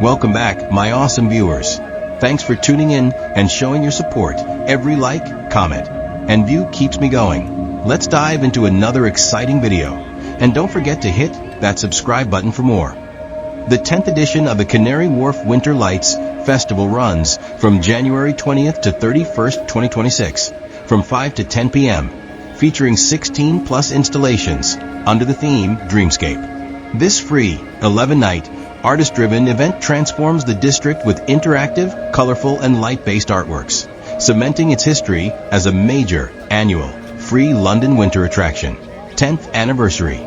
Welcome back, my awesome viewers. Thanks for tuning in and showing your support. Every like, comment, and view keeps me going. Let's dive into another exciting video. And don't forget to hit that subscribe button for more. The 10th edition of the Canary Wharf Winter Lights Festival runs from January 20th to 31st, 2026, from 5 to 10 p.m., featuring 16 plus installations under the theme Dreamscape. This free, 11-night, artist-driven event transforms the district with interactive, colorful, and light-based artworks, cementing its history as a major, annual, free London winter attraction. 10th anniversary.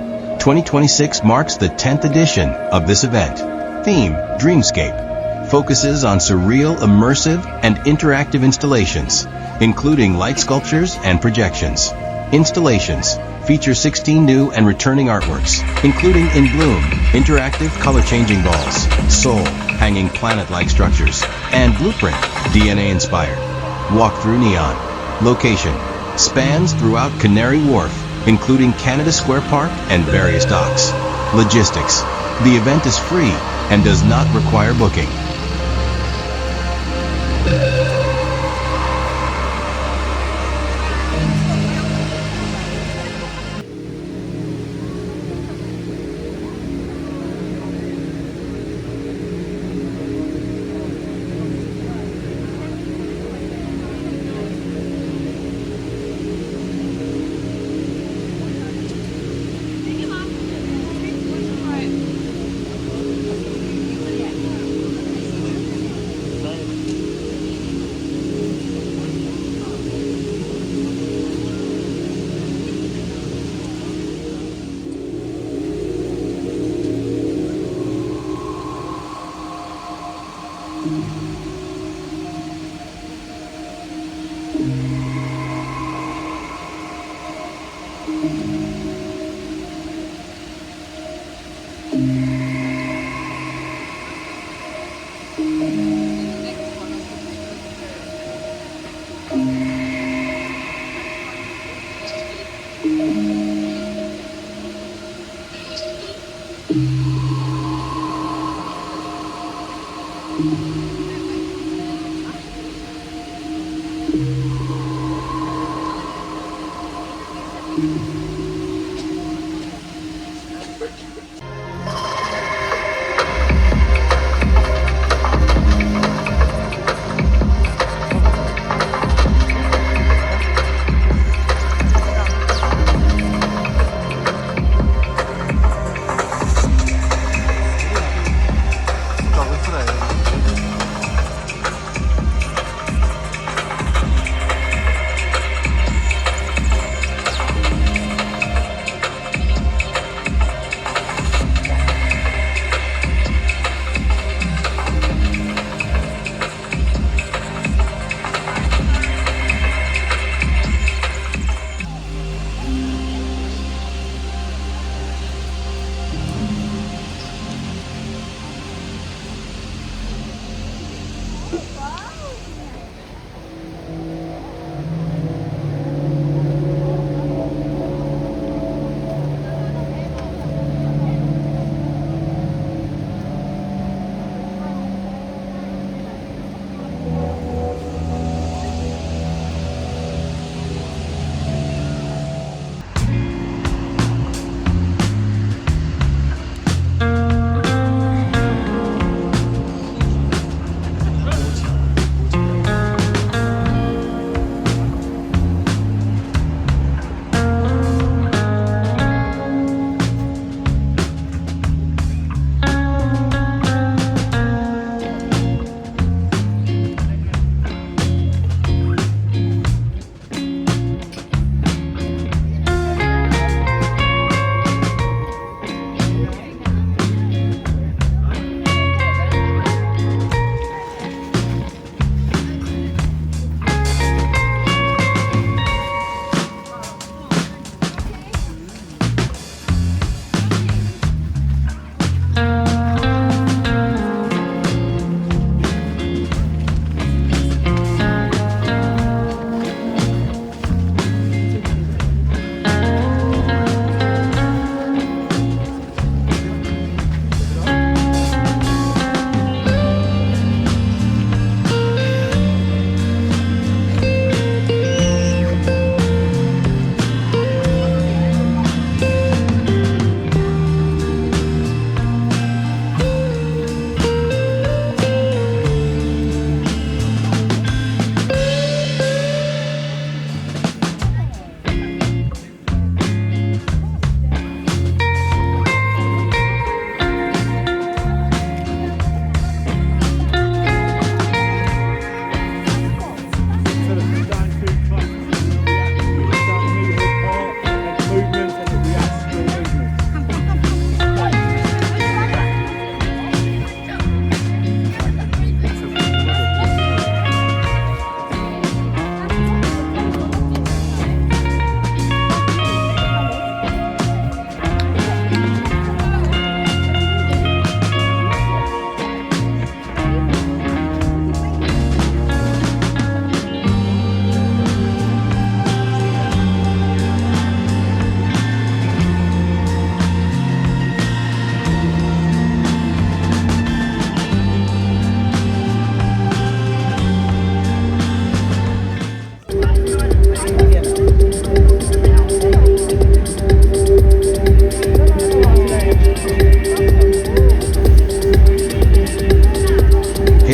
2026 marks the 10th edition of this event. Theme, Dreamscape, focuses on surreal, immersive, and interactive installations, including light sculptures and projections. Installations feature 16 new and returning artworks, including In Bloom, interactive color-changing balls, Soul, hanging planet-like structures, and Blueprint, DNA-inspired. Walk-through neon. Location spans throughout Canary Wharf, including Canada Square Park and various docks. Logistics. The event is free and does not require booking.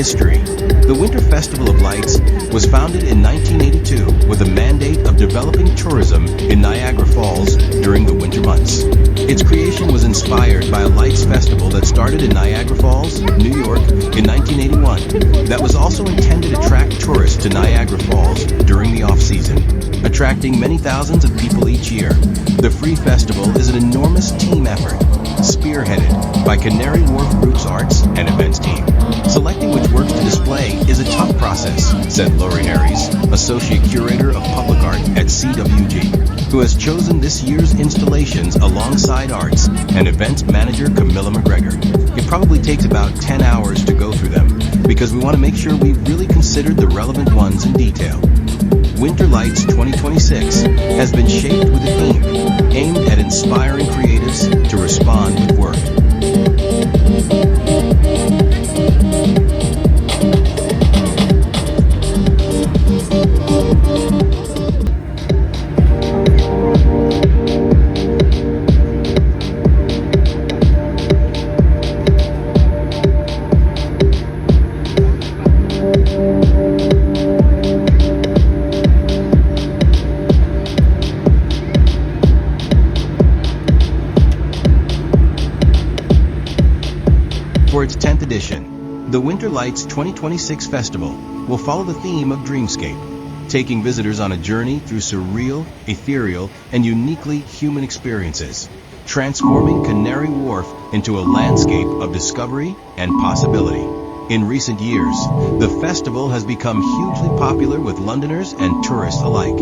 History. The Winter Festival of Lights was founded in 1982 with a mandate of developing tourism in Niagara Falls during the winter months. Its creation was inspired by a lights festival that started in Niagara Falls, New York, in 1981 that was also intended to attract tourists to Niagara Falls during the off-season, attracting many thousands of people each year. The free festival is an enormous team effort, spearheaded by Canary Wharf Group's Arts and Events team. Selecting which works to display is a tough process, said Lori Harries, Associate Curator of Public Art at CWG, who has chosen this year's installations alongside Arts and Events Manager Camilla McGregor. It probably takes about 10 hours to go through them, because we want to make sure we've really considered the relevant ones in detail. Winter Lights 2026 has been shaped with a theme aimed at inspiring creatives to respond with work. For its 10th edition, the Winter Lights 2026 Festival will follow the theme of dreamscape, taking visitors on a journey through surreal, ethereal, and uniquely human experiences, transforming Canary Wharf into a landscape of discovery and possibility. In recent years, the festival has become hugely popular with Londoners and tourists alike.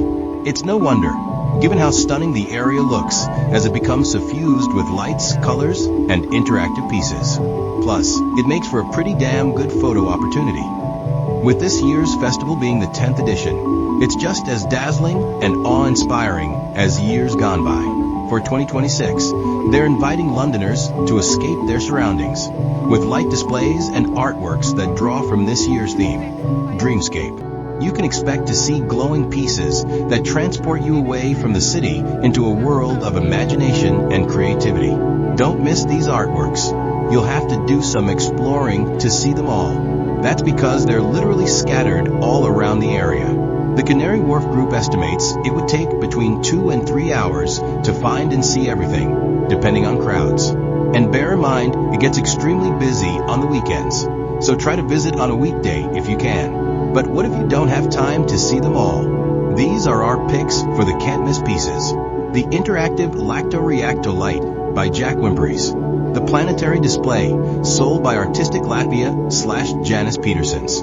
It's no wonder, given how stunning the area looks as it becomes suffused with lights, colors, and interactive pieces. Plus, it makes for a pretty damn good photo opportunity. With this year's festival being the 10th edition, it's just as dazzling and awe-inspiring as years gone by. For 2026, they're inviting Londoners to escape their surroundings with light displays and artworks that draw from this year's theme, Dreamscape. You can expect to see glowing pieces that transport you away from the city into a world of imagination and creativity. Don't miss these artworks. You'll have to do some exploring to see them all. That's because they're literally scattered all around the area. The Canary Wharf Group estimates it would take between 2 and 3 hours to find and see everything, depending on crowds. And bear in mind, it gets extremely busy on the weekends, so try to visit on a weekday if you can. But what if you don't have time to see them all? These are our picks for the can't miss pieces. The interactive Lacto-Reacto Light by Jack Wimperies. The planetary display, sold by Artistic Latvia / Janice Petersons.